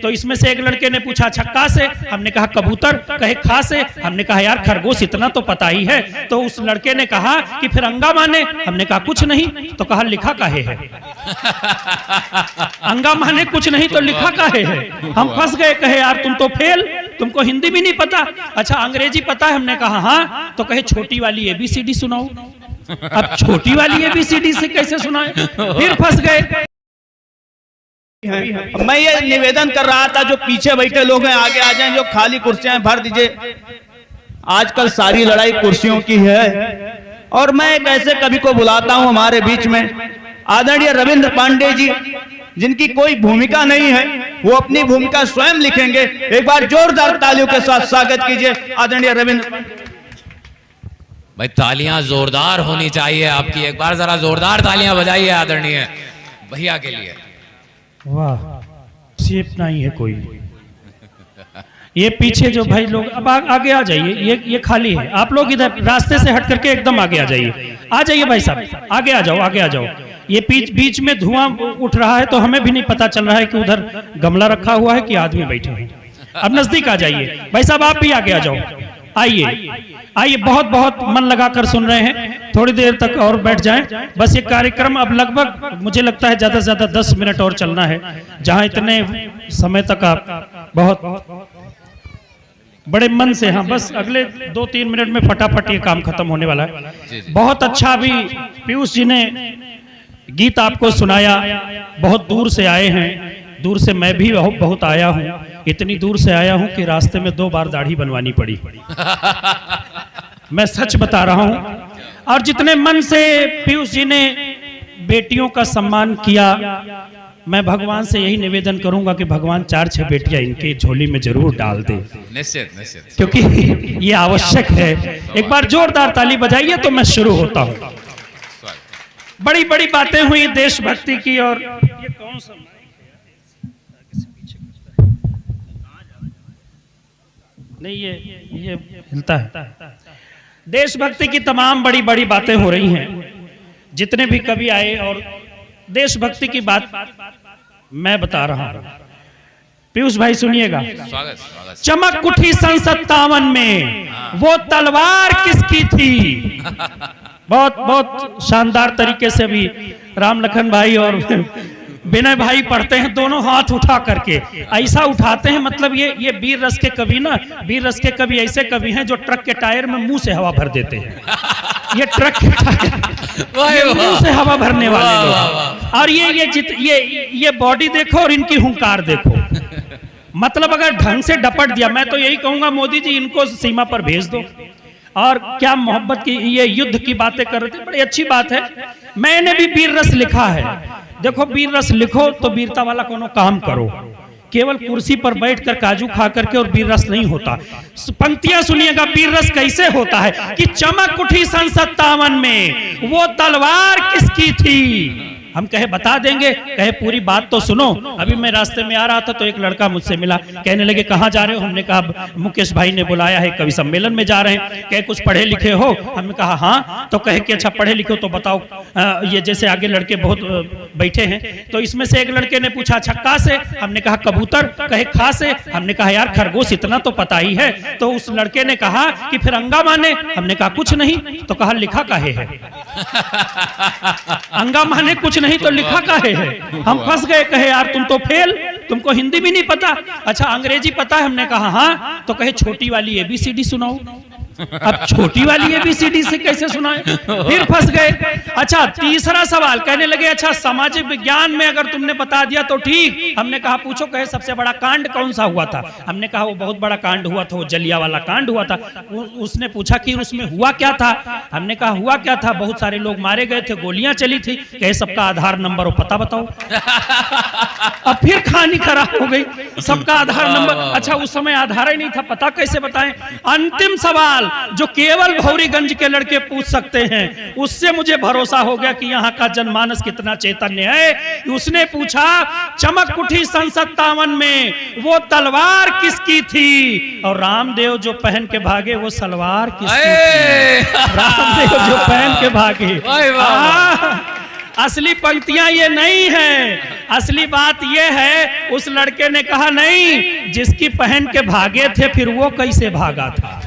तो इसमें से एक लड़के ने पूछा छक्का से, हमने कहा कबूतर, कहे खा से, हमने कहा यार खरगोश इतना तो पता ही है। तो उस लड़के ने कहा कि फिर अंगा माने, हमने कहा कुछ नहीं, तो कहा लिखा काहे है। अंगा माने कुछ नहीं तो लिखा काहे है। हम फंस गए, कहे यार तुम तो फेल, तुमको हिंदी भी नहीं पता, अच्छा अंग्रेजी पता है, हमने कहा हाँ, तो कहे छोटी वाली ABCD सुनाओ। अब छोटी वाली ABCD से कैसे सुनाए, फिर फंस गए। मैं ये निवेदन कर रहा था, जो पीछे बैठे लोग हैं आगे आ जाएं, जो खाली कुर्सियां भर दीजिए। आजकल सारी लड़ाई कुर्सियों की है। और मैं एक ऐसे कवि को बुलाता हूं हमारे बीच में, आदरणीय रविंद्र पांडे जी, जिनकी कोई भूमिका नहीं है, वो अपनी भूमिका स्वयं लिखेंगे। एक बार जोरदार तालियों के साथ स्वागत कीजिए आदरणीय रविंद्र। भाई तालियां जोरदार होनी चाहिए आपकी, एक बार जरा जोरदार तालियां बजाइए आदरणीय भैया के लिए। वाह, सेफ नहीं है कोई। ये पीछे जो भाई लोग, अब आगे आ जाइए, ये खाली है। आप लोग इधर रास्ते से हट करके एकदम आगे आ जाइए भाई साहब, आगे आ जाओ, आगे आ जाओ। ये बीच में धुआं उठ रहा है, तो हमें भी नहीं पता चल रहा है कि उधर गमला रखा हुआ है कि आदमी बैठे हैं। अब नजदीक आ जाइए भाई साहब, आप भी आगे आ जाओ। आइए, बहुत बहुत मन लगाकर सुन रहे हैं, थोड़ी देर तक और बैठ जाएं। बस ये कार्यक्रम अब लगभग मुझे लगता है ज्यादा से ज्यादा 10 मिनट और चलना है। जहां इतने समय तक आप बहुत बड़े मन से, हाँ बस अगले 2-3 मिनट में फटाफट ये काम खत्म होने वाला है। बहुत अच्छा अभी पीयूष जी ने गीत आपको सुनाया, बहुत दूर से आए हैं, दूर से मैं भी बहुत आया हूँ, इतनी दूर से आया हूँ कि रास्ते में 2 बार दाढ़ी बनवानी पड़ी। मैं सच बता रहा हूँ। और जितने मन से पीयूष जी ने बेटियों का सम्मान किया, मैं भगवान से यही निवेदन करूंगा कि भगवान 4-6 बेटियां इनके झोली में जरूर डाल दे, निश्चित, क्योंकि ये आवश्यक है। एक बार जोरदार ताली बजाइए तो मैं शुरू होता हूँ। बड़ी बड़ी बातें हुई देशभक्ति की, और ये कौन सा नहीं, ये हिलता है। देशभक्ति की तमाम बड़ी बड़ी बातें हो रही हैं, जितने भी कवि आए, और देशभक्ति की बात मैं बता रहा हूं। पीयूष भाई सुनिएगा। चमक उठी सन 57 में, वो तलवार किसकी थी। बहुत बहुत शानदार तरीके से अभी राम लखन भाई और विनय भाई पढ़ते हैं, दोनों हाथ उठा करके ऐसा उठाते हैं, मतलब ये वीर रस के कवि ना, वीर रस के कवि ऐसे कवि हैं जो ट्रक के टायर में मुंह से हवा भर देते हैं। ये ट्रक के टायर मुंह से हवा भरने वाले लोग। और ये बॉडी देखो और इनकी हुंकार देखो, मतलब अगर ढंग से डपट दिया, मैं तो यही कहूंगा मोदी जी इनको सीमा पर भेज दो। और क्या मोहब्बत की, ये युद्ध की बातें कर रहे थे, बड़ी अच्छी बात है। मैंने भी वीर रस लिखा है। देखो वीर रस लिखो तो वीरता वाला कोनो काम करो, केवल कुर्सी पर बैठकर काजू खा करके और वीर रस नहीं होता। पंक्तियां सुनिएगा, वीर रस कैसे होता है कि चमक उठी सन 57 में, वो तलवार किसकी थी। हम कहे बता देंगे, कहे पूरी बात तो सुनो। अभी मैं रास्ते में आ रहा था तो एक लड़का मुझसे मिला, कहने लगे कहाँ जा रहे हो। हमने कहा मुकेश भाई ने बुलाया है, कवि सम्मेलन में जा रहे हैं। कहे कुछ पढ़े लिखे हो। हमने कहा हाँ। तो कहे कि अच्छा पढ़े लिखे हो तो बताओ। ये जैसे आगे लड़के बहुत बैठे हैं, तो इसमें से एक लड़के ने पूछा छक्का से, हमने कहा कबूतर, कहे खा से, हमने कहा यार खरगोश इतना तो पता ही है। तो उस लड़के ने कहा कि फिर अंगा माने, हमने कहा कुछ नहीं, तो कहा लिखा काहे है। अंगा माने कुछ नहीं तो लिखा काहे है। हम फंस गए, कहे यार तुम तो फेल, तुमको हिंदी भी नहीं पता, अच्छा अंग्रेजी पता है। हमने कहा हाँ, तो कहे छोटी वाली ABCD सुनाओ। अब छोटी वाली ABCD से कैसे सुनाए, फिर फंस गए। अच्छा तीसरा सवाल, कहने लगे अच्छा सामाजिक विज्ञान में अगर तुमने बता दिया तो ठीक। हमने कहा पूछो, कहे सबसे बड़ा कांड कौन सा हुआ था। हमने कहा वो बहुत बड़ा कांड हुआ था, वो जलियांवाला कांड हुआ था। उसने पूछा कि उसमें हुआ क्या था। हमने कहा हुआ क्या था, बहुत सारे लोग मारे गए थे, गोलियां चली थी। कहे सबका आधार नंबर और पता बताओ। अब फिर कहानी खराब हो गई, सबका आधार नंबर। अच्छा उस समय आधार ही नहीं था, पता कैसे बताएं। अंतिम सवाल जो केवल भौरीगंज के लड़के पूछ सकते हैं, उससे मुझे भरोसा हो गया कि यहाँ का जनमानस कितना चैतन्य है। उसने पूछा चमक उठी सन 57 में, वो तलवार किसकी थी। और रामदेव जो पहन के भागे, वो सलवार किसकी थी। रामदेव जो पहन के भागे। असली पंक्तियां ये नहीं है, असली बात ये है उस लड़के ने कहा नहीं, जिसकी पहन के भागे थे फिर वो कैसे भागा था,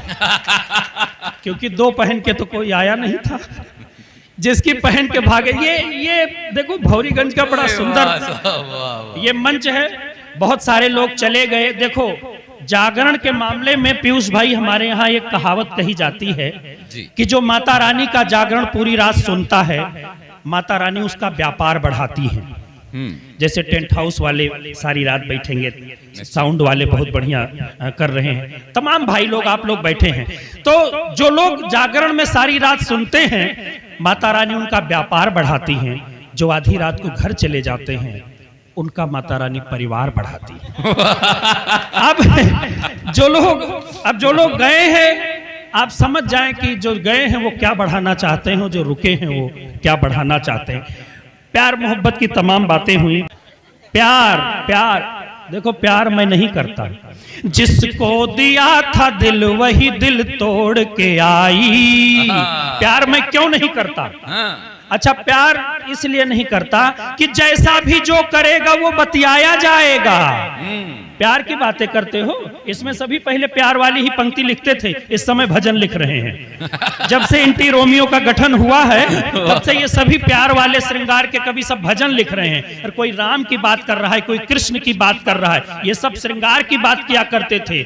क्योंकि दो पहन के तो कोई आया नहीं था, जिसकी पहन के भागे। ये देखो भौरीगंज का बड़ा सुंदर ये मंच है, बहुत सारे लोग चले गए। देखो जागरण के मामले में पीयूष भाई हमारे यहाँ एक कहावत कही जाती है कि जो माता रानी का जागरण पूरी रात सुनता है, माता रानी उसका व्यापार बढ़ाती है। जैसे टेंट हाउस वाले सारी रात बैठेंगे, साउंड वाले बहुत बढ़िया कर रहे हैं, तमाम भाई लोग आप लोग बैठे हैं, तो जो लोग जागरण में सारी रात सुनते हैं माता रानी उनका व्यापार बढ़ाती हैं। जो आधी रात को घर चले जाते हैं उनका माता रानी परिवार बढ़ाती है। अब जो लोग गए हैं आप समझ जाएं कि जो गए हैं वो क्या बढ़ाना चाहते हैं, जो रुके हैं वो क्या बढ़ाना चाहते हैं। प्यार मोहब्बत की तमाम बातें हुई। प्यार देखो प्यार मैं नहीं करता, जिसको दिया था दिल वही दिल तोड़ के आई। प्यार मैं क्यों नहीं करता? अच्छा प्यार इसलिए नहीं करता कि जैसा भी जो करेगा वो बतियाया जाएगा। प्यार की बातें करते हो, इसमें सभी पहले प्यार वाली ही पंक्ति लिखते थे, इस समय भजन लिख रहे हैं। जब से इंटी रोमियो का गठन हुआ है तब से ये सभी प्यार वाले श्रृंगार के कवि सब भजन लिख रहे हैं, और कोई राम की बात कर रहा है, कोई कृष्ण की बात कर रहा है, ये सब श्रृंगार की बात किया करते थे।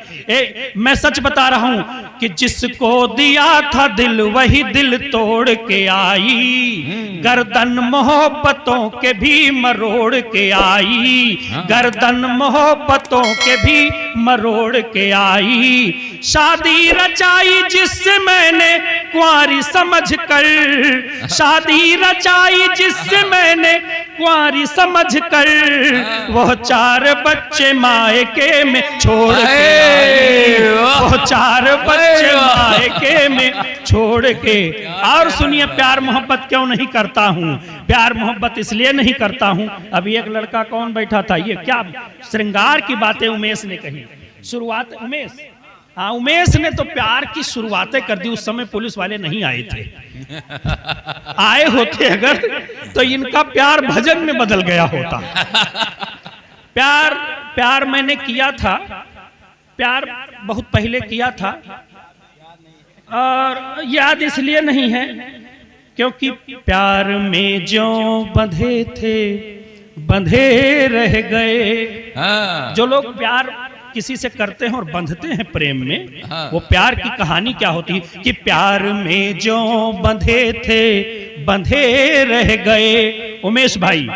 मैं सच बता रहा हूं कि जिसको दिया था दिल वही दिल तोड़ के आई, गर्दन मोहब्बतों के भी मरोड़ के आई, गर्दन मोहब्बतों के भी मरोड़ के आई। शादी रचाई जिससे मैंने कुंवारी समझकर, शादी रचाई जिससे मैंने कुंवारी समझकर, वह 4 बच्चे मायके में छोड़ के आई, वह 4 बच्चे मायके में छोड़ के। और सुनिए प्यार मोहब्बत क्यों नहीं करता हूं? प्यार मोहब्बत इसलिए नहीं करता हूं, अभी एक लड़का कौन बैठा था, ये क्या श्रृंगार की बातें उमेश ने कही, शुरुआत उमेश ने तो प्यार की शुरुआतें कर दी। उस समय पुलिस वाले नहीं आए थे, आए होते अगर तो इनका प्यार भजन में बदल गया होता। प्यार मैंने किया था, प्यार बहुत पहले किया था, और याद इसलिए नहीं है क्योंकि प्यार में जो बंधे थे बंधे रह गए। जो लोग प्यार किसी से करते हैं और बंधते हैं प्रेम में, वो प्यार की कहानी क्या होती है कि प्यार में जो बंधे थे बंधे रह गए। उमेश भाई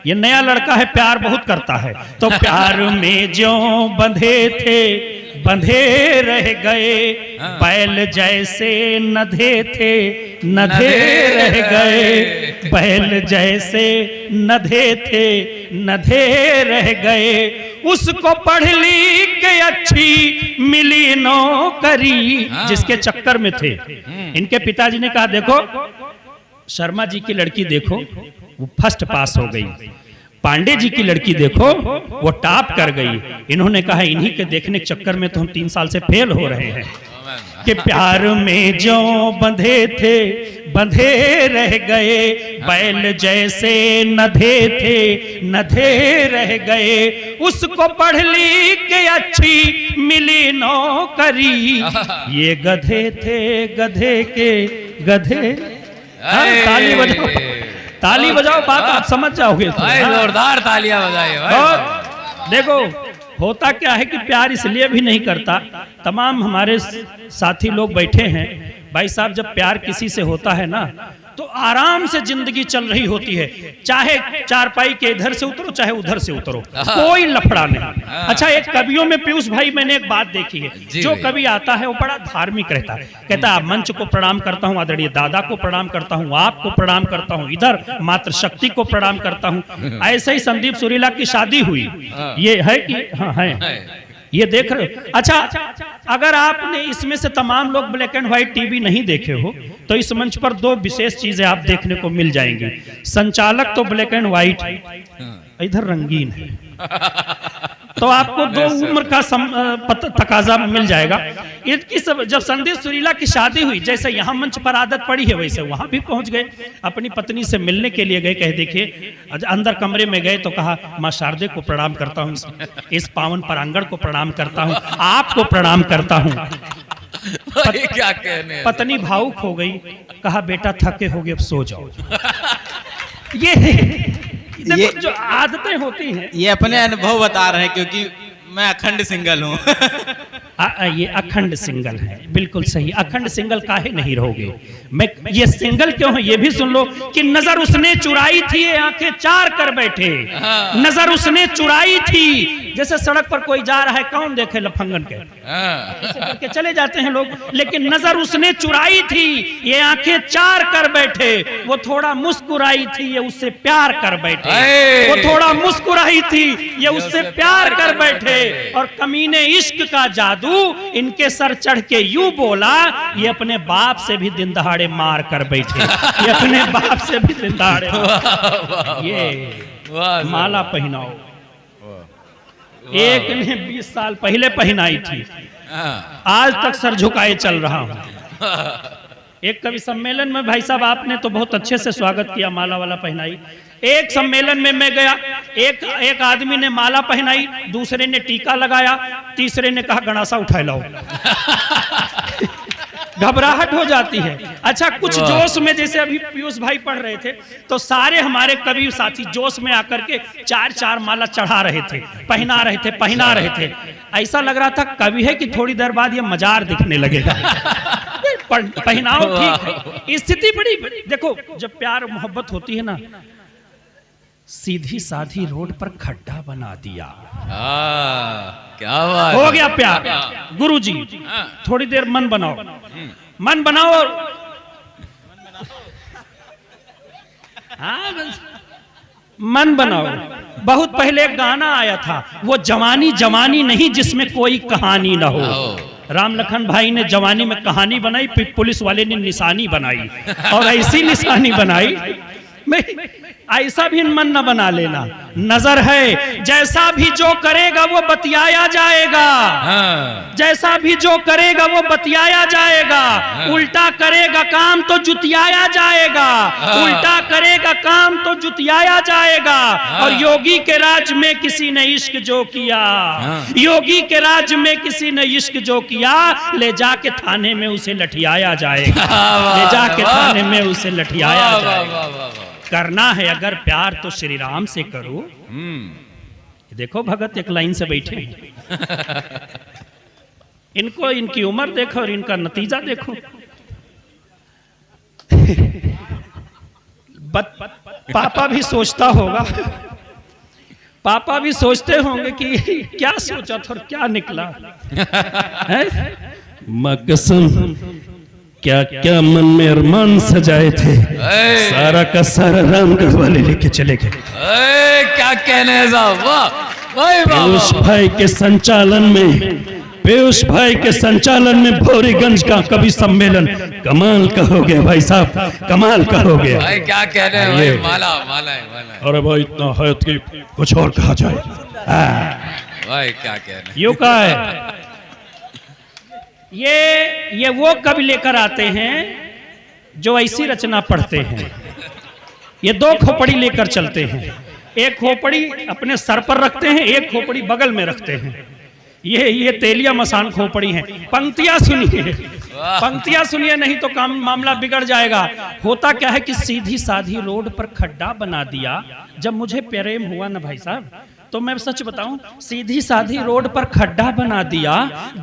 ये नया लड़का है, प्यार बहुत करता है, तो प्यार में जो बंधे थे बंधे रह गए, बैल जैसे नधे थे नधे रह गए, बैल जैसे नधे थे नधे रह गए। उसको पढ़ लिख के अच्छी मिली नौकरी, जिसके चक्कर में थे। इनके पिताजी ने कहा देखो शर्मा जी की लड़की देखो वो फर्स्ट पास हो गई, पांडे जी की लड़की देखो वो टॉप कर गई। इन्होंने कहा इन्हीं के देखने के चक्कर में तो हम 3 साल से फेल हो रहे हैं। कि प्यार में जो बंधे थे बंधे रह गए, बैल जैसे नधे थे नधे रह गए। उसको पढ़ लिख के अच्छी मिली नौकरी, ये गधे थे गधे के गधे। ताली बजाओ, ताली बजाओ, बात आप समझ जाओगे। जोरदार तालियां बजाइए। और देखो होता क्या है कि प्यार इसलिए भी नहीं करता, तमाम हमारे साथी लोग बैठे हैं भाई साहब, जब प्यार किसी से होता है ना तो आराम से जिंदगी चल रही होती है, चाहे चारपाई के इधर से उतरो चाहे उधर से उतरो, कोई लफड़ा नहीं। अच्छा एक कवियों में पीयूष भाई मैंने एक बात देखी है, जो कवि आता है वो बड़ा धार्मिक रहता है, कहता है मंच को प्रणाम करता हूँ, आदरणीय दादा को प्रणाम करता हूँ, आपको प्रणाम करता हूँ, इधर मातृ शक्ति को प्रणाम करता हूँ। ऐसे ही संदीप सुरीला की शादी हुई, ये है कि हाँ है, ये देख रहे हो। अच्छा अगर आपने इसमें से तमाम लोग ब्लैक एंड व्हाइट टीवी नहीं देखे हो तो इस मंच पर 2 विशेष चीजें आप देखने को मिल जाएंगी। संचालक तो ब्लैक एंड व्हाइट, इधर रंगीन है। तो आपको 2 उम्र का तकाजा मिल जाएगा। जब संदीप सुरीला की शादी हुई, जैसे यहाँ मंच पर आदत पड़ी है वैसे वहां भी पहुंच गए, अपनी पत्नी से मिलने के लिए गए। कहे देखिए, अंदर कमरे में गए तो कहा माँ शारदे को प्रणाम करता हूँ, इस पावन प्रांगण को प्रणाम करता हूँ, आपको प्रणाम करता हूँ। क्या कहने, पत्नी भावुक हो गई, कहा बेटा थके हो गए, अब सो जाओ। ये देखो जो आदतें होती हैं, ये अपने अनुभव बता रहे हैं, क्योंकि मैं अखंड सिंगल हूँ। ये अखंड सिंगल है, बिल्कुल सही। अखंड सिंगल काहे नहीं रहोगे? मैं ये सिंगल क्यों है ये भी सुन लो कि नजर उसने चुराई थी, आंखें 4 कर बैठे। नजर उसने चुराई थी, जैसे सड़क पर कोई जा रहा है, कौन देखे लफंगन के, ऐसे करके चले जाते हैं लोग, लेकिन नजर उसने चुराई थी, ये आंखें 4 कर बैठे। वो थोड़ा मुस्कुराई थी, ये उससे प्यार कर बैठे। वो थोड़ा मुस्कुराई थी, ये उससे प्यार कर बैठे। और कमीने इश्क का जादू इनके सर चढ़ के यूं बोला, ये अपने बाप से भी दिन दहाड़े मार कर बैठे। ये अपने बाप से भी दिन दहाड़े ये माला पहनाओ, एक ने 20 साल पहले पहनाई थी, आज तक सर झुकाए चल रहा हूं। एक कवि सम्मेलन में भाई साहब आपने तो बहुत अच्छे से स्वागत किया, माला वाला पहनाई। एक सम्मेलन में मैं गया, एक आदमी ने माला पहनाई, दूसरे ने टीका लगाया, तीसरे ने कहा गणासा उठाए लाओ। घबराहट हो जाती है। अच्छा, कुछ जोश में, जैसे अभी पीयूष भाई पढ़ रहे थे, तो सारे हमारे कवि साथी जोश में आकर के 4-4 माला चढ़ा रहे थे, पहना रहे थे। ऐसा लग रहा था कवि है कि थोड़ी देर बाद ये मजार दिखने लगेगा। पहनाओ ठीक है, स्थिति बड़ी देखो, जब प्यार मोहब्बत होती है ना, सीधी साधी रोड पर खड्डा बना दिया। क्या बात, हो गया प्यार। गुरुजी थोड़ी देर मन बनाओ, मन बनाओ। हाँ, मन बनाओ। बहुत पहले एक गाना आया था, वो जवानी जवानी नहीं जिसमें कोई कहानी ना हो। राम लखन भाई ने जवानी में कहानी बनाई, पुलिस वाले ने निशानी बनाई, और ऐसी निशानी बनाई। ऐसा भी मन न बना लेना। नजर है, जैसा भी जो करेगा वो बतियाया जाएगा। जैसा भी जो करेगा वो बतियाया जाएगा। उल्टा करेगा काम तो जुतियाया जाएगा। उल्टा करेगा काम तो जुतियाया जाएगा। और योगी के राज में किसी ने इश्क जो किया, योगी के राज में किसी ने इश्क जो किया, ले जाके थाने में उसे लठियाया जाएगा। ले जाके थाने में उसे लठियाया जाएगा। करना है अगर प्यार तो श्री राम से करो। देखो भगत एक लाइन से बैठे, इनको, इनकी उम्र देखो और इनका नतीजा देखो। पापा भी सोचता होगा, पापा भी सोचते होंगे कि क्या सोचा था और क्या निकला है। कसम क्या क्या मन में अरमान सजाए थे, सारा का सारा रामगढ़ वाले लेके चले गए। क्या कहने साहब, पीयूष भाई के संचालन में, पीयूष भाई के संचालन में भौरीगंज का कवि सम्मेलन कमाल का हो गया भाई साहब, कमाल का हो गया। भाई क्या कहने हैं भाई, माला माला है, माला है। अरे भाई इतना है कि कुछ और कहा जाए। भाई क्या कहने, यूं कहा है। ये वो कवि लेकर आते हैं जो ऐसी रचना पढ़ते हैं। ये 2 खोपड़ी लेकर चलते हैं, एक खोपड़ी अपने सर पर रखते हैं, एक खोपड़ी बगल में रखते हैं। ये तेलिया मसान खोपड़ी है। पंक्तियां सुनिए, पंक्तियां सुनिए, नहीं तो काम मामला बिगड़ जाएगा। होता क्या है कि सीधी साधी रोड पर खड्डा बना दिया। जब मुझे प्रेम हुआ ना भाई साहब, तो मैं सच बताऊं, सीधी साधी रोड पर खड्डा बना दिया,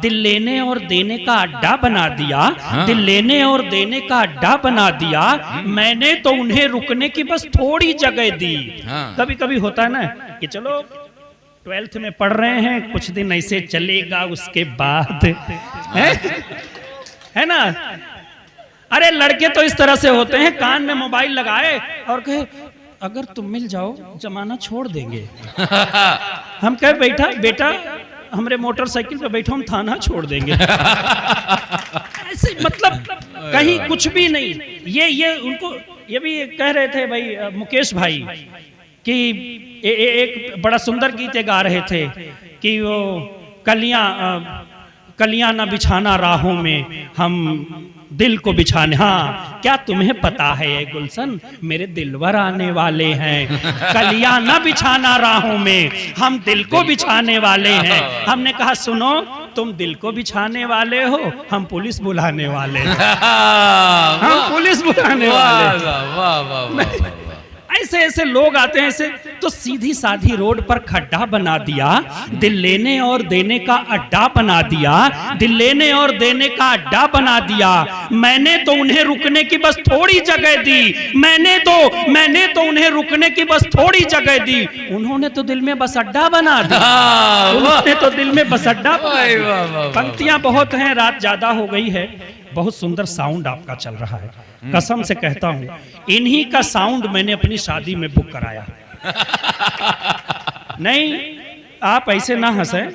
दिल लेने और देने का अड्डा बना दिया। दिल लेने और देने का अड्डा बना दिया। मैंने तो उन्हें रुकने की बस थोड़ी जगह दी। कभी कभी होता है ना कि चलो 12th में पढ़ रहे हैं, कुछ दिन ऐसे चलेगा, उसके बाद है ना। अरे लड़के तो इस तरह से होते हैं, कान में मोबाइल लगाए और कहे अगर तुम मिल जाओ जमाना छोड़ देंगे। हम कहे बेटा हमरे मोटरसाइकिल पे बैठो, हम थाना छोड़ देंगे। ऐसे मतलब कहीं कुछ भी नहीं। ये उनको ये भी कह रहे थे भाई मुकेश भाई कि एक बड़ा सुंदर गीत गा रहे थे कि वो कलियां ना बिछाना राहों में, हम दिल को बिछाने। हाँ, क्या तुम्हें पता है ये गुलशन, मेरे दिलवर आने वाले हैं। कलियां ना बिछाना राहों में, हम दिल को बिछाने वाले हैं। हमने कहा सुनो, तुम दिल को बिछाने वाले हो, हम पुलिस बुलाने वाले हैं। हम पुलिस बुलाने वाले। वाह वाह वाह। ऐसे ऐसे लोग आते हैं ऐसे, तो सीधी साधी रोड पर खड्डा बना दिया, दिल लेने और देने का अड्डा बना दिया, दिल लेने और देने का अड्डा बना दिया। मैंने तो उन्हें रुकने की बस थोड़ी जगह दी, मैंने तो उन्हें रुकने की बस थोड़ी जगह दी, उन्होंने तो दिल में बस अड्डा बना दिया। उन्होंने तो दिल में बस अड्डा बना दिया। पंक्तियां बहुत हैं, रात ज्यादा हो गई है। बहुत सुंदर साउंड आपका चल रहा है, कसम से कहता हूं, इन्हीं का साउंड मैंने अपनी शादी में बुक कराया। नहीं, आप ऐसे ना हंसें,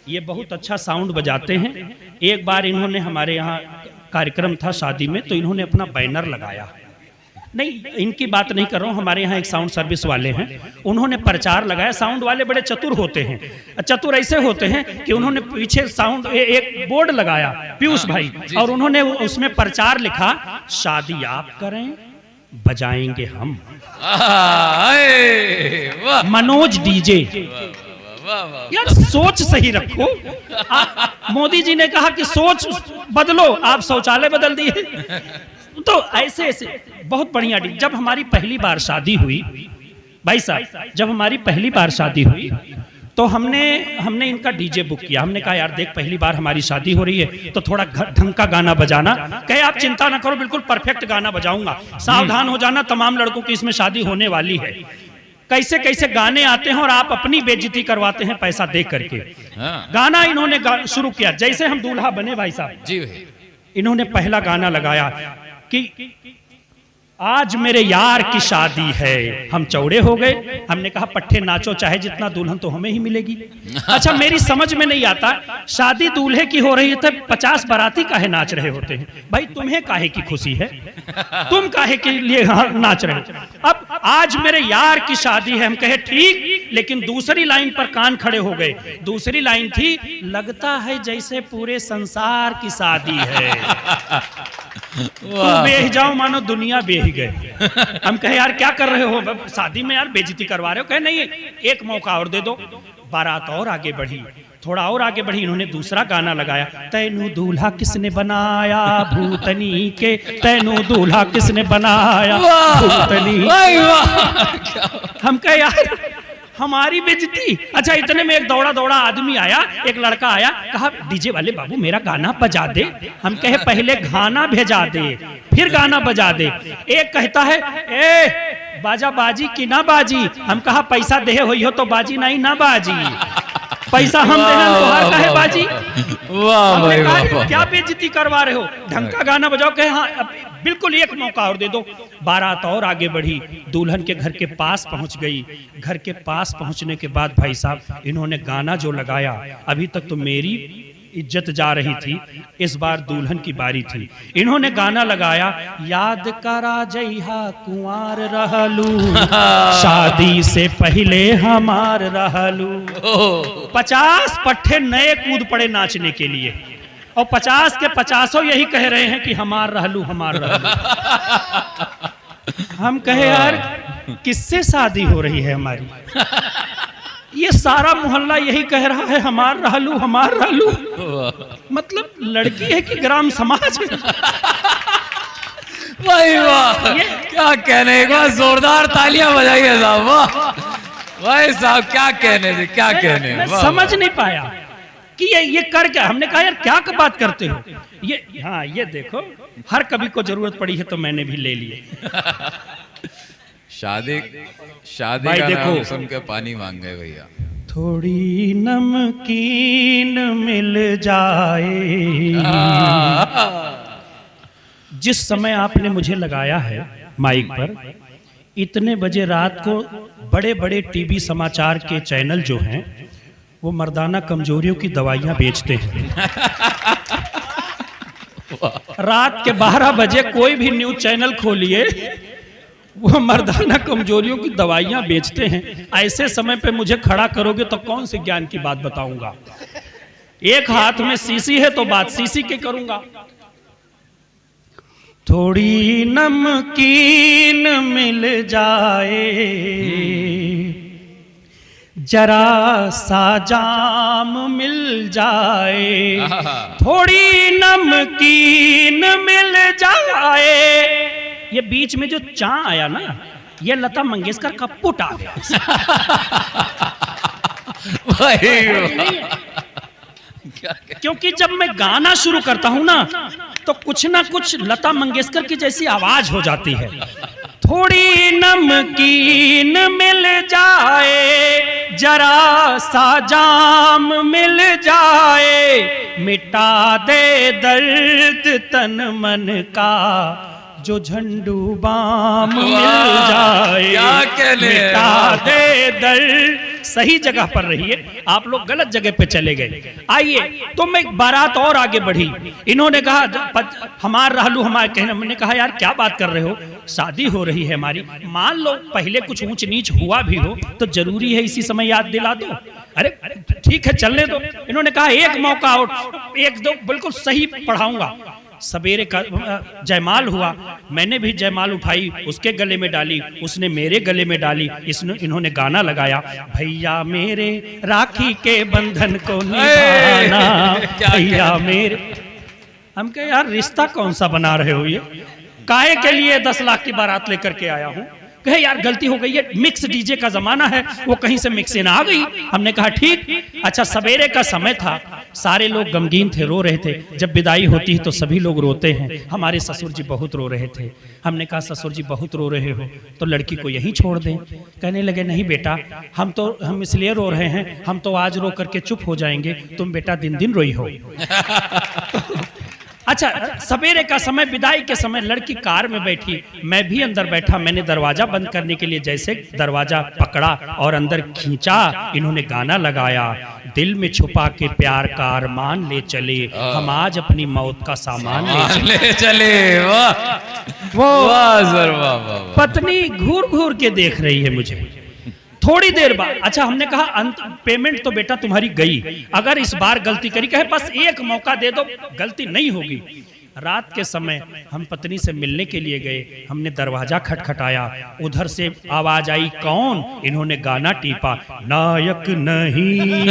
ये बहुत अच्छा साउंड बजाते हैं। एक बार इन्होंने, हमारे यहाँ कार्यक्रम था शादी में, तो इन्होंने अपना बैनर लगाया। नहीं, इनकी बात नहीं कर रहा हूँ, हमारे यहाँ एक साउंड सर्विस वाले हैं, उन्होंने प्रचार लगाया। साउंड वाले बड़े चतुर होते हैं, चतुर ऐसे होते हैं कि उन्होंने पीछे साउंड एक बोर्ड लगाया, पीयूष भाई, और उन्होंने उसमें प्रचार लिखा, शादी आप करें बजाएंगे हम, मनोज डीजे। यार सोच सही रखो। मोदी जी ने कहा कि सोच बदलो, आप शौचालय बदल दिए। तो ऐसे ऐसे बहुत बढ़िया। जब हमारी पहली बार शादी हुई, भाई साहब, जब हमारी पहली बार शादी हुई तो हमने इनका डीजे बुक किया। हमने कहा यार देख, पहली बार हमारी शादी हो रही है तो थोड़ा ढंग का गाना बजाना। कहे आप चिंता ना करो, बिल्कुल परफेक्ट गाना बजाऊंगा, सावधान हो जाना, तमाम लड़कों की इसमें शादी होने वाली है। कैसे कैसे गाने आते हैं और आप अपनी बेइज्जती करवाते हैं पैसा दे करके। गाना इन्होंने शुरू किया, जैसे हम दूल्हा बने भाई साहब जी, इन्होंने पहला गाना लगाया कि आज मेरे यार की शादी है। हम चौड़े हो गए, हमने कहा पट्टे नाचो, चाहे जितना दुल्हन तो हमें ही मिलेगी। अच्छा, मेरी समझ में नहीं आता, शादी दूल्हे की हो रही है, 50 बाराती काहे नाच रहे होते हैं? भाई तुम्हें काहे की खुशी है, तुम काहे के लिए नाच रहे हो? अब आज मेरे यार की शादी है, हम कहे ठीक, लेकिन दूसरी लाइन पर कान खड़े हो गए। दूसरी लाइन थी, लगता है जैसे पूरे संसार की शादी है। तुम बेह जाओ, मानो दुनिया बेह गए। हम कहे यार क्या कर रहे हो, शादी में यार बेइज्जती करवा रहे हो। कहे नहीं, एक मौका और दे दो। बारात और आगे बढ़ी, थोड़ा और आगे बढ़ी, इन्होंने दूसरा गाना लगाया, तैनू दूल्हा किसने बनाया भूतनी के, तैनू दूल्हा किसने बनाया भूतनी। हम कहे यार हमारी बेइज्जती। अच्छा, इतने में एक दौड़ा दौड़ा आदमी आया, एक लड़का आया, कहा डीजे वाले बाबू मेरा गाना बजा दे। हम कहे पहले गाना भेजा दे, फिर गाना बजा दे। एक कहता है ए बाजा बाजी की ना बाजी। हम कहा पैसा दे हुई हो तो बाजी नहीं ना बाजी, पैसा हम देना तोहार काहे बाजी। हमने कहा क्या बेइज्जती करवा रहे हो, ढंग का गाना बजाओ। कहे हाँ बिल्कुल, एक मौका और दे दो। बारात और आगे बढ़ी, दुल्हन के घर के पास पहुंच गई। घर के पास पहुंचने के बाद भाई साहब इन्होंने गाना जो लगाया, अभी तक तो मेरी इज्जत जा रही थी, इस बार दुल्हन की बारी थी। इन्होंने गाना लगाया, याद करा जइहा कुंवार रहलू, शादी से पहले हमार रहलू। 50 पट्टे नए कूद पड़े नाचने के लिए, और 50 के 50 यही कह रहे हैं कि हमार रहलू हमार रहलू। हम कहे यार किससे शादी हो रही है हमारी? ये सारा मोहल्ला यही कह रहा है हमार रहलू हमार रहलू। मतलब लड़की है कि ग्राम समाज है? भाई वाह, क्या कहने, एक बार जोरदार तालियां बजाइए साहब। वाह भाई साहब, क्या कहने थे, क्या कहने। मैं समझ नहीं पाया कि ये कर क्या। हमने कहा यार क्या बात करते हो ये। हाँ ये देखो, हर कवि को जरूरत पड़ी है तो मैंने भी ले लिए। शादी भाई का देखो, नाम सुन के पानी मांग गए भैया। थोड़ी नमकीन मिल जाए। जिस समय आपने मुझे लगाया है माइक पर, इतने बजे रात को बड़े बड़े टीवी समाचार के चैनल जो हैं वो मर्दाना कमजोरियों की दवाइयां बेचते हैं। रात के 12 बजे कोई भी न्यूज चैनल खोलिए, वो मर्दाना कमजोरियों की दवाइयां बेचते हैं। ऐसे समय पे मुझे खड़ा करोगे तो कौन से ज्ञान की बात बताऊंगा। एक हाथ में सीसी है तो बात सीसी की करूंगा। थोड़ी नमकीन मिल जाए, जरा सा जाम मिल जाए, थोड़ी नमकीन मिल जाए। ये बीच में जो चा आया ना, ये लता मंगेशकर का पुट आ गया। क्योंकि जब मैं गाना शुरू करता हूं ना तो कुछ ना कुछ लता मंगेशकर की जैसी आवाज हो जाती है। थोड़ी नमकीन मिल जाए, जरा सा जाम मिल जाए, मिटा दे दर्द तन मन का, जो झंडू बाम मिल जाए, मिटा दे दर्द। सही जगह पर रहिए, आप लोग गलत जगह पे चले गए। आइए तो मैं बारात और आगे बढ़ी। इन्होंने कहा हमार रहलू हमारे कहने, मैंने कहा यार क्या बात कर रहे हो, शादी हो रही है हमारी, मान लो पहले कुछ ऊंच नीच हुआ भी हो तो जरूरी है इसी समय याद दिला दो। अरे ठीक है चलने दो। इन्होंने कहा एक मौका और, एक दो, बिल्कुल सही पढ़ाऊंगा। सवेरे का जयमाल हुआ, मैंने भी जयमाल उठाई, उसके गले में डाली, उसने मेरे गले में डाली। इन्होंने गाना लगाया, भैया मेरे राखी के बंधन को निभाना, भैया मेरे। हम कहे यार रिश्ता कौन सा बना रहे हो, ये काहे के लिए 10 लाख की बारात लेकर के आया हूं। कहे यार गलती हो गई है, मिक्स डीजे का जमाना है, वो कहीं से मिक्स इन आ गई। हमने कहा ठीक। अच्छा सवेरे का समय था, सारे लोग गमगीन थे, रो रहे थे। जब विदाई होती है तो सभी लोग रोते हैं। हमारे ससुर जी बहुत रो रहे थे। हमने कहा ससुर जी बहुत रो रहे हो तो लड़की को यहीं छोड़ दें। कहने लगे नहीं बेटा, हम इसलिए रो रहे हैं, हम तो आज रो करके चुप हो जाएंगे, तुम बेटा दिन दिन रोई हो। अच्छा सवेरे का समय, विदाई के समय, लड़की कार में बैठी, मैं भी अंदर बैठा। मैंने दरवाजा बंद करने के लिए जैसे दरवाजा पकड़ा और अंदर खींचा, इन्होंने गाना लगाया, दिल में छुपा के प्यार का अरमान ले चले, हम आज अपनी मौत का सामान ले चले। वो पत्नी घूर घूर के देख रही है मुझे। थोड़ी देर बाद, अच्छा हमने कहा अंत पेमेंट तो बेटा तुम्हारी गई, अगर इस बार गलती करी, कहे बस एक मौका दे दो, गलती नहीं होगी। रात के समय हम पत्नी से मिलने के लिए गए, हमने दरवाजा खटखटाया, उधर से आवाज आई कौन? इन्होंने गाना टीपा, नायक नहीं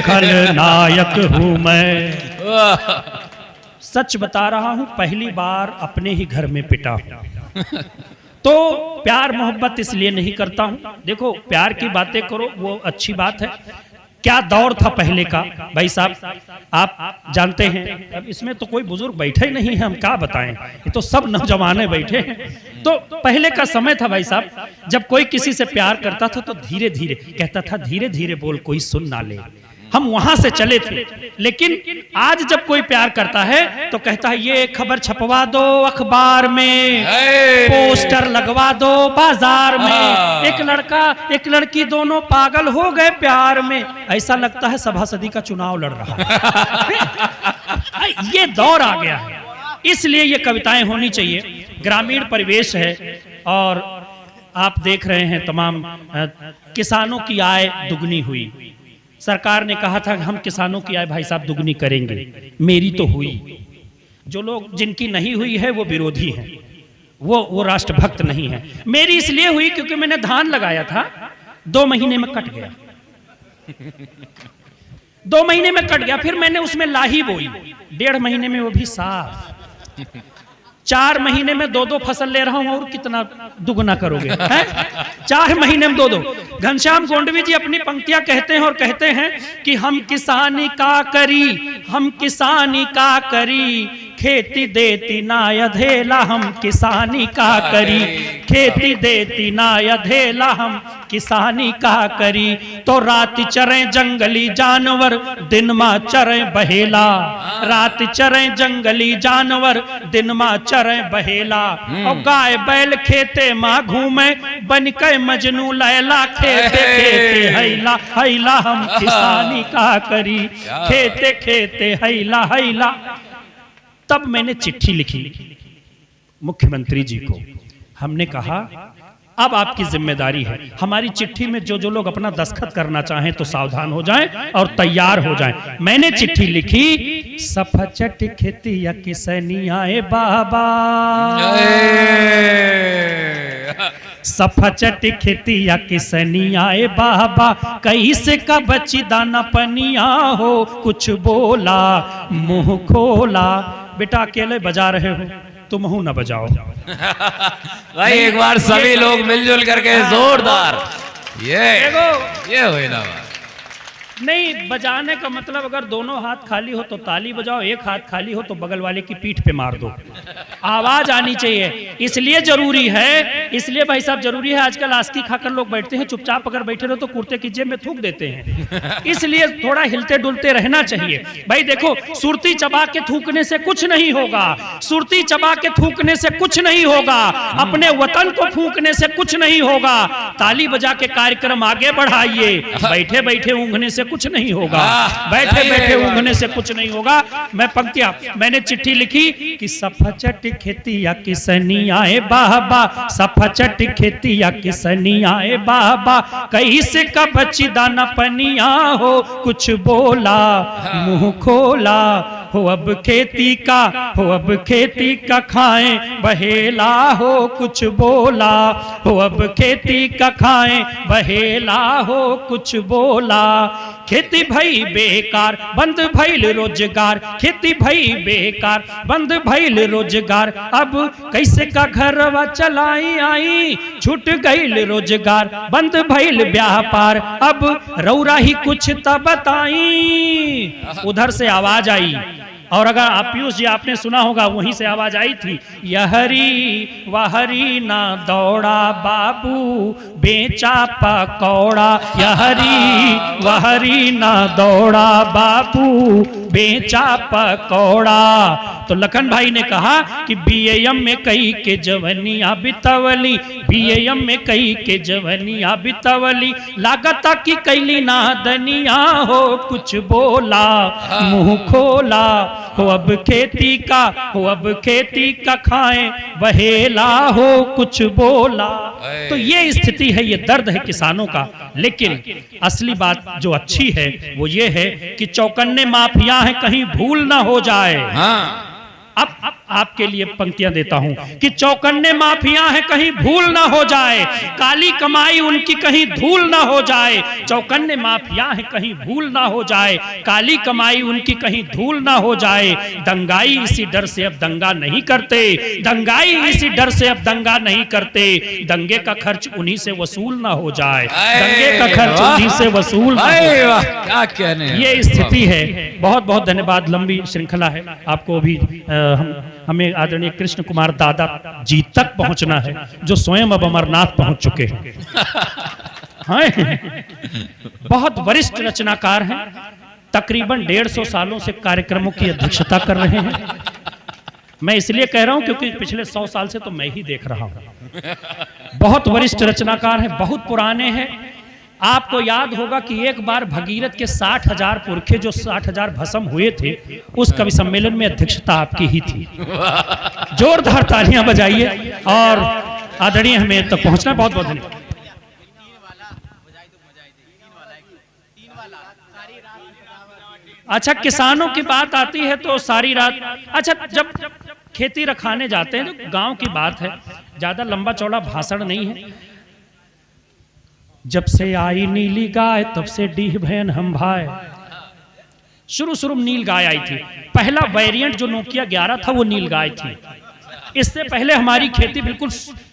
खलनायक हूं मैं। सच बता रहा हूं, पहली बार अपने ही घर में पिटा हूं। तो प्यार मोहब्बत इसलिए नहीं करता हूं। देखो प्यार की बातें करो वो अच्छी बात है, क्या दौर था पहले का भाई साहब, आप जानते हैं। अब इसमें तो कोई बुजुर्ग बैठे ही नहीं है, हम क्या बताएं, ये तो सब नौजवाने बैठे हैं। तो पहले का समय था भाई साहब, जब कोई किसी से प्यार करता था तो धीरे धीरे कहता था, धीरे धीरे बोल कोई सुन ना ले, हम वहां से चले थे। लेकिन आज जब कोई प्यार करता है तो कहता है ये खबर छपवा दो अखबार में, पोस्टर लगवा दो बाजार में, एक लड़का एक लड़की दोनों पागल हो गए प्यार में, ऐसा लगता है सभासदी का चुनाव लड़ रहा है। ये दौर आ गया है, इसलिए ये कविताएं होनी चाहिए। ग्रामीण परिवेश है और आप देख रहे हैं तमाम किसानों की आय दुगनी हुई। सरकार ने कहा था हम किसानों की आय भाई साहब दुगनी करेंगे, मेरी तो हुई। जो लोग जिनकी नहीं हुई है वो विरोधी हैं, वो राष्ट्रभक्त नहीं है। मेरी इसलिए हुई क्योंकि मैंने धान लगाया था, 2 महीने में कट गया। 2 महीने में कट गया, फिर मैंने उसमें लाही बोई, 1.5 महीने में वो भी साफ। 4 महीने में 2-2 फसल ले रहा हूं, और कितना दुगना करोगे हैं? 4 महीने में 2-2। घनश्याम गोंडवी जी अपनी पंक्तियां कहते हैं और कहते हैं कि हम किसानी का करी, हम किसानी का करी, खेती देती ना अधेला, हम किसानी का करी, खेती देती ना अधेला, हम किसानी का करी। तो रात चरे जंगली जानवर, दिन मां चरे बहेला, रात चरे जंगली जानवर, दिन मां चरे बहेला। और गाय बैल खेते मां घूमे, बन के मजनू लैला, खेते खेते हैला हैला, हम किसानी का करी, खेते खेते हैला हैला। तब मैंने चिट्ठी लिखी मुख्यमंत्री जी को, हमने कहा अब आपकी जिम्मेदारी है, हमारी चिट्ठी में जो जो लोग अपना दस्तखत करना चाहें तो सावधान हो जाएं और तैयार हो जाएं। मैंने चिट्ठी लिखी, सफचट खेती या किसनियाए बाबा, सफचट खेती या किसनियाए बाबा, कैसे का बची दाना पनिया हो, कुछ बोला मुंह खोला। बेटा अकेले बजा रहे हो तुम हूं न बजाओ। भाई एक बार सभी लोग मिलजुल करके जोरदार ये हुई ना बात। नहीं, बजाने का मतलब अगर दोनों हाथ खाली हो तो ताली बजाओ, एक हाथ खाली हो तो बगल वाले की पीठ पे मार दो। आवाज आनी चाहिए, इसलिए जरूरी है, इसलिए भाई साहब जरूरी है। आजकल आस्की खाकर लोग बैठते हैं, चुपचाप अगर बैठे रहो तो कुर्ते की जेब में थूक देते हैं, इसलिए थोड़ा हिलते डुलते रहना चाहिए। भाई देखो, सुरती चबा के थूकने से कुछ नहीं होगा, सुरती चबा के थूकने से कुछ नहीं होगा, अपने वतन को फूंकने से कुछ नहीं होगा। ताली बजा के कार्यक्रम आगे बढ़ाइए, बैठे बैठे ऊँघने से कुछ नहीं होगा, बैठे बैठे ऊँघने से कुछ नहीं होगा। मैं पंक्तियां, मैंने चिट्ठी लिखी कि सफचट खेती या किसनियाए बाबा, सफचट खेती या किसनियाए बाबा, कैसे का बची दाना पनिया हो, कुछ बोला मुंह खोला हो। अब खेती का हो, अब खेती का खाएं बहेला हो, कुछ बोला हो। अब खेती का खाएं बहेला हो, कुछ बोला। खेती भई बेकार बंद भइल रोजगार, खेती भई बेकार बंद भइल रोजगार, अब कैसे का घरवा चलाई आई, छूट गइल रोजगार बंद भइल व्यापार, अब रौरा ही कुछ त बताई। उधर से आवाज आई, और अगर आप पीयूष जी आपने सुना होगा, वहीं से आवाज आई थी, यहरी वहरी ना दौड़ा बाबू बेचा पकौड़ा, यहरी वहरी ना दौड़ा बाबू बेचा पकौड़ा। तो लखन भाई ने कहा कि बीएम में कई के जवनिया बितवली, बीएम में कई के जवनिया बितवली, लागता की कैली ना दनिया हो, कुछ बोला मुंह खोला हो। अब खेती का हो, अब खेती का खाएं बहेला हो, कुछ बोला। तो ये स्थिति है, ये दर्द है किसानों का। लेकिन असली बात जो अच्छी है वो ये है कि चौकन्ने माफिया हैं, कहीं भूल ना हो जाए। हाँ। अब आपके लिए पंक्तियां देता हूं कि चौकन्ने माफिया हैं, कहीं भूल ना हो जाए, काली कमाई उनकी कहीं धूल ना हो जाए। चौकन्ने माफिया हैं, कहीं भूल ना हो जाए, काली कमाई उनकी कहीं धूल ना हो जाए। दंगाई इसी डर से अब दंगा नहीं करते, दंगाई इसी डर से अब दंगा नहीं करते, दंगे का खर्च उन्हीं से वसूल ना हो जाए, दंगे का खर्च उन्हीं से वसूल ना हो जाए। क्या कहने, ये स्थिति है। बहुत बहुत धन्यवाद, लंबी श्रृंखला है, आपको भी हमें आदरणीय कृष्ण कुमार दादा जी तक पहुंचना है, जो स्वयं अब अमरनाथ पहुंच चुके हैं। बहुत वरिष्ठ रचनाकार हैं, तकरीबन 150 सालों से कार्यक्रमों की अध्यक्षता कर रहे हैं। मैं इसलिए कह रहा हूं क्योंकि पिछले 100 साल से तो मैं ही देख रहा हूं। बहुत वरिष्ठ रचनाकार हैं, बहुत पुराने हैं। आपको याद होगा कि एक बार भगीरथ के 60,000 पुरखे, जो 60,000 भस्म हुए थे, उस कवि सम्मेलन में अध्यक्षता आपकी ही थी। जोरदार तालियां बजाइए और आदरणीय हमें तक पहुंचना। बहुत बहुत धन्यवाद। अच्छा, किसानों की बात आती है तो सारी रात, अच्छा जब खेती रखाने जाते हैं तो गांव की बात है, ज्यादा लंबा चौड़ा भाषण नहीं है। जब से आई नीली गाय तब से डीह भैन हम भाई। शुरू में नील गाय आई थी, पहला वेरिएंट जो नोकिया 11 था वो नील गाय थी। इससे पहले हमारी खेती बिल्कुल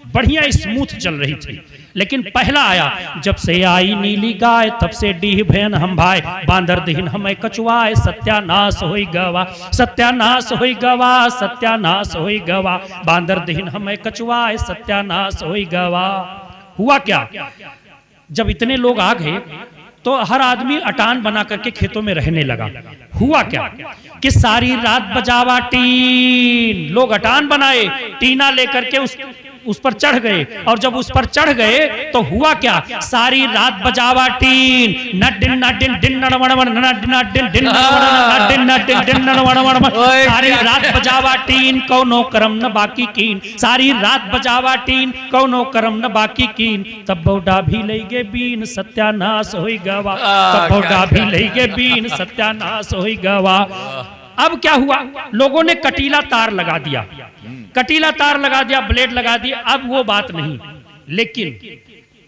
बढ़िया स्मूथ चल रही थी, लेकिन पहला आया, जब से आई नीली गाय तब से डीह भैन हम भाई, बांदर दीन हमें कचुआए, सत्यानाश होई गवा, सत्यानाश होई गवा, सत्यानाश होई गवा, बांदर दीन हमें कचुआए, सत्यानाश होई गवा। हुआ क्या, जब इतने लोग आ गए तो हर आदमी अटान बना करके खेतों में रहने लगा। हुआ क्या कि सारी रात बजावा टीन, लोग अटान बनाए, टीना लेकर के उस उस पर चढ़ गए, और जब उस पर चढ़ गए तो हुआ क्या, सारी रात बजावा टीन, न डिन न डिन डिन न वण न डिन न डिन डिन न डिन न डिन डिन न वण, सारी रात बजावा टीन कौनो करम न बाकी कीन, सारी रात बजावा टीन कौनो करम न बाकी कीन, तब बौडा भी लई गे बीन सत्यानाश होई गवा, तब बौडा भी लई गे बीन सत्यानाश होई गवा। अब क्या हुआ, लोगों ने कटीला तार लगा दिया, कटीला तार लगा दिया, ब्लेड लगा दिया, अब वो बात नहीं, लेकिन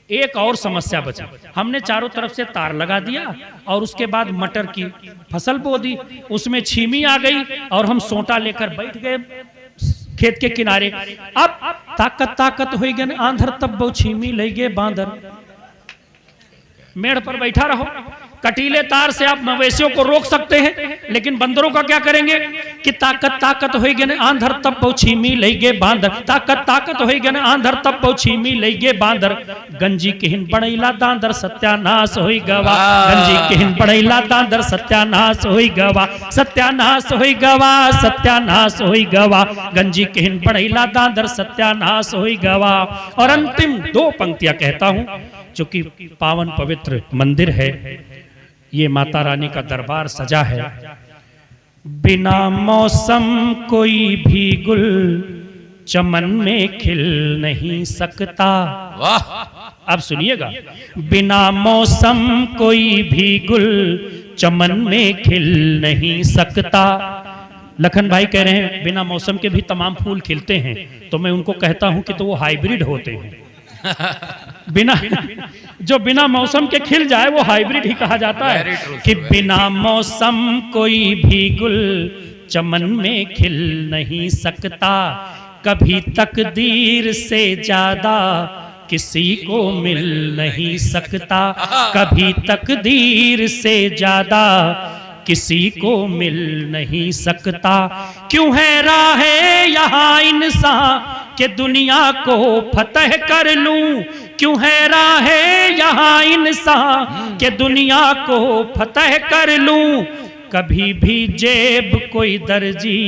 एक और समस्या बची। हमने चारों तरफ से तार लगा दिया और उसके बाद मटर की फसल बो दी, उसमें छीमी आ गई और हम सोंटा लेकर बैठ गए खेत के किनारे। अब ताकत ताकत हो गए आंधर, तब बहु छीमी ले गए बांदर। मेड़ पर बैठा रहो, कटीले तार से आप मवेशियों को रोक सकते हैं, लेकिन बंदरों का क्या करेंगे कि ताकत ताकत हो गए आंधर, तब बहु छीमी ले गए बांदर, ताकत ताकत हो गए आंधर, तब बहु छीमी ले गए बांदर। गंजी केहन बड़ैला दांदर सत्यानाश होई गवा, गंजी केहन बड़ैला दांदर सत्यानाश होई गवा, सत्यानाश होई गवा, सत्यानाश होई गवा, गंजी केहन बड़ैला दांदर सत्यानाश होई गवा। और अंतिम दो पंक्तियां कहता हूं, चूंकि पावन पवित्र मंदिर है, ये माता रानी का दरबार सजा है। बिना मौसम कोई भी गुल चमन में खिल नहीं सकता। वाह, अब सुनिएगा, बिना मौसम कोई भी गुल चमन में खिल नहीं सकता। लखन भाई कह रहे हैं बिना मौसम के भी तमाम फूल खिलते हैं, तो मैं उनको कहता हूं कि तो वो हाइब्रिड होते हैं। बिना जो बिना मौसम के खिल जाए वो हाइब्रिड ही कहा जाता है कि बिना मौसम कोई भी गुल चमन में खिल नहीं सकता, कभी तकदीर से ज्यादा किसी को मिल नहीं सकता, कभी तकदीर से ज्यादा किसी को मिल नहीं सकता। क्यों है राहे यहाँ इंसान कि दुनिया को फतह कर लूं, क्यों है राहे यहाँ इंसान कि दुनिया को फतह कर लूं, कभी भी जेब कोई दर्जी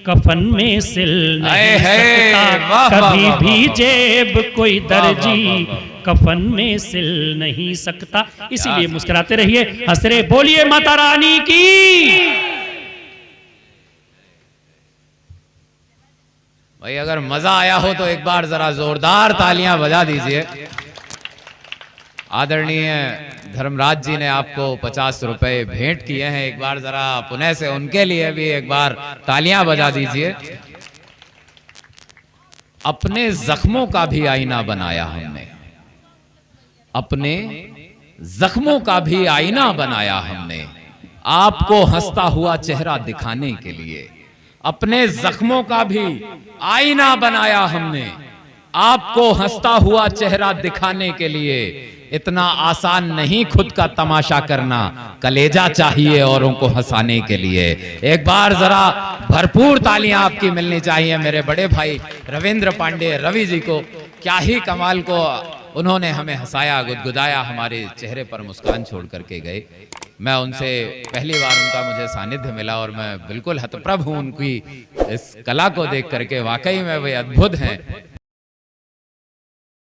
कफन में सिल नहीं सकता, कभी भी जेब कोई दर्जी कफन में सिल नहीं सकता। इसीलिए मुस्कुराते रहिए, हंस रहे, बोलिए माता रानी की। भाई अगर मजा आया हो तो एक बार जरा जोरदार तालियां बजा दीजिए। आदरणीय धर्मराज जी ने आपको 50 रुपए भेंट किए हैं, एक बार जरा पुनः से उनके लिए भी एक बार तालियां बजा दीजिए। अपने जख्मों का भी आईना बनाया हमने, अपने जख्मों का भी आईना बनाया हमने, आपको हंसता हुआ चेहरा दिखाने के लिए। अपने जख्मों का भी आईना बनाया हमने, आपको हंसता हुआ चेहरा दिखाने के लिए। इतना आसान नहीं खुद का तमाशा करना, कलेजा चाहिए औरों को हंसाने के लिए। एक बार जरा भरपूर तालियां आपकी मिलनी चाहिए मेरे बड़े भाई रविंद्र पांडे रवि जी को। क्या ही कमाल को उन्होंने हमें हंसाया, गुदगुदाया, हमारे चेहरे पर मुस्कान छोड़ करके गए। मैं उनसे पहली बार उनका मुझे सानिध्य मिला और मैं बिल्कुल हतप्रभ हूं उनकी इस कला को देख करके। वाकई में वे अद्भुत हैं।